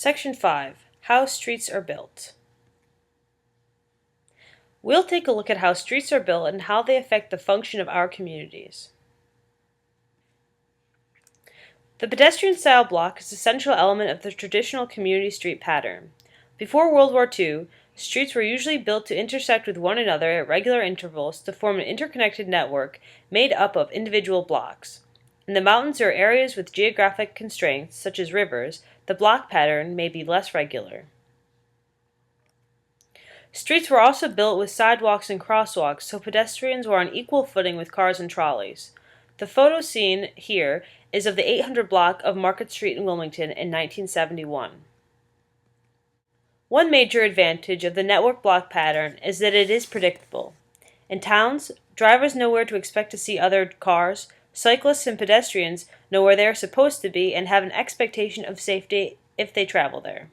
Section 5. How streets are built. We'll take a look at how streets are built and how they affect the function of our communities. The pedestrian-style block is a central element of the traditional community street pattern. Before World War II, streets were usually built to intersect with one another at regular intervals to form an interconnected network made up of individual blocks. In the mountains or areas with geographic constraints, such as rivers, the block pattern may be less regular. Streets were also built with sidewalks and crosswalks so pedestrians were on equal footing with cars and trolleys. The photo seen here is of the 800 block of Market Street in Wilmington in 1971. One major advantage of the network block pattern is that it is predictable. In towns, drivers know where to expect to see other cars, cyclists and pedestrians know where they are supposed to be and have an expectation of safety if they travel there.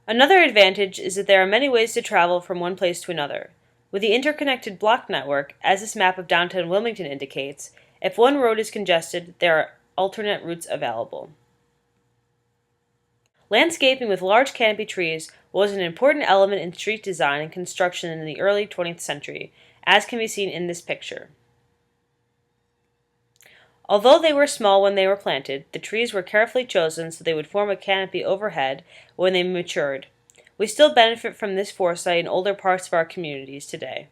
Another advantage is that there are many ways to travel from one place to another. With the interconnected block network, as this map of downtown Wilmington indicates, if one road is congested, there are alternate routes available. Landscaping with large canopy trees was an important element in street design and construction in the early 20th century, as can be seen in this picture. Although they were small when they were planted, the trees were carefully chosen so they would form a canopy overhead when they matured. We still benefit from this foresight in older parts of our communities today.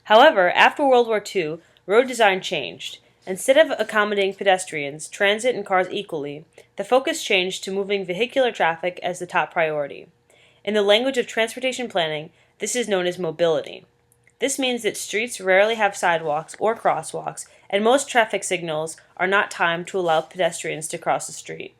However, after World War II, road design changed. Instead of accommodating pedestrians, transit, and cars equally, the focus changed to moving vehicular traffic as the top priority. In the language of transportation planning, this is known as mobility. This means that streets rarely have sidewalks or crosswalks, and most traffic signals are not timed to allow pedestrians to cross the street.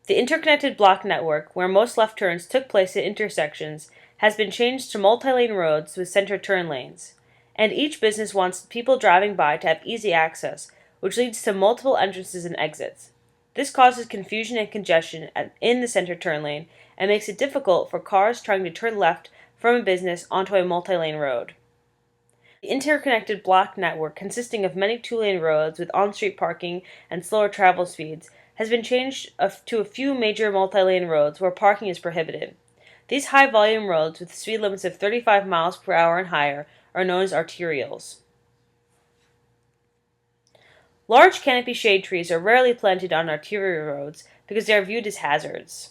The interconnected block network, where most left turns took place at intersections, has been changed to multi-lane roads with center turn lanes. And each business wants people driving by to have easy access, which leads to multiple entrances and exits. This causes confusion and congestion in the center turn lane and makes it difficult for cars trying to turn left from a business onto a multi-lane road. The interconnected block network, consisting of many two-lane roads with on-street parking and slower travel speeds, has been changed to a few major multi-lane roads where parking is prohibited. These high-volume roads with speed limits of 35 miles per hour and higher are known as arterials. Large canopy shade trees are rarely planted on arterial roads because they are viewed as hazards.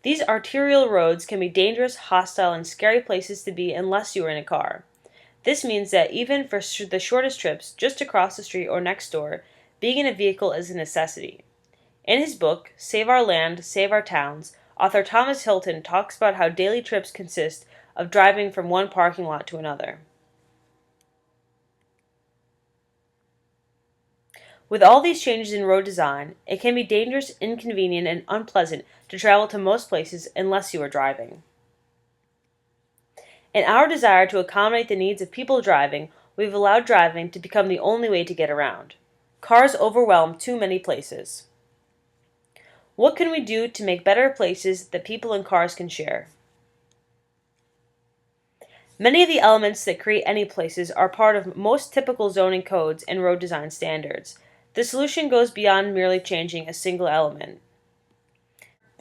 These arterial roads can be dangerous, hostile, and scary places to be unless you are in a car. This means that even for the shortest trips, just across the street or next door, being in a vehicle is a necessity. In his book, Save Our Land, Save Our Towns, author Thomas Hilton talks about how daily trips consist of driving from one parking lot to another. With all these changes in road design, it can be dangerous, inconvenient, and unpleasant to travel to most places unless you are driving. In our desire to accommodate the needs of people driving, we've allowed driving to become the only way to get around. Cars overwhelm too many places. What can we do to make better places that people and cars can share? Many of the elements that create any places are part of most typical zoning codes and road design standards. The solution goes beyond merely changing a single element,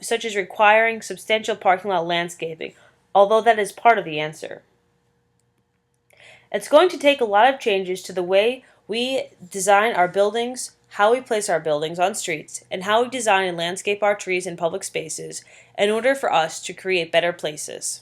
such as requiring substantial parking lot landscaping, although that is part of the answer. It's going to take a lot of changes to the way we design our buildings, how we place our buildings on streets, and how we design and landscape our trees and public spaces in order for us to create better places.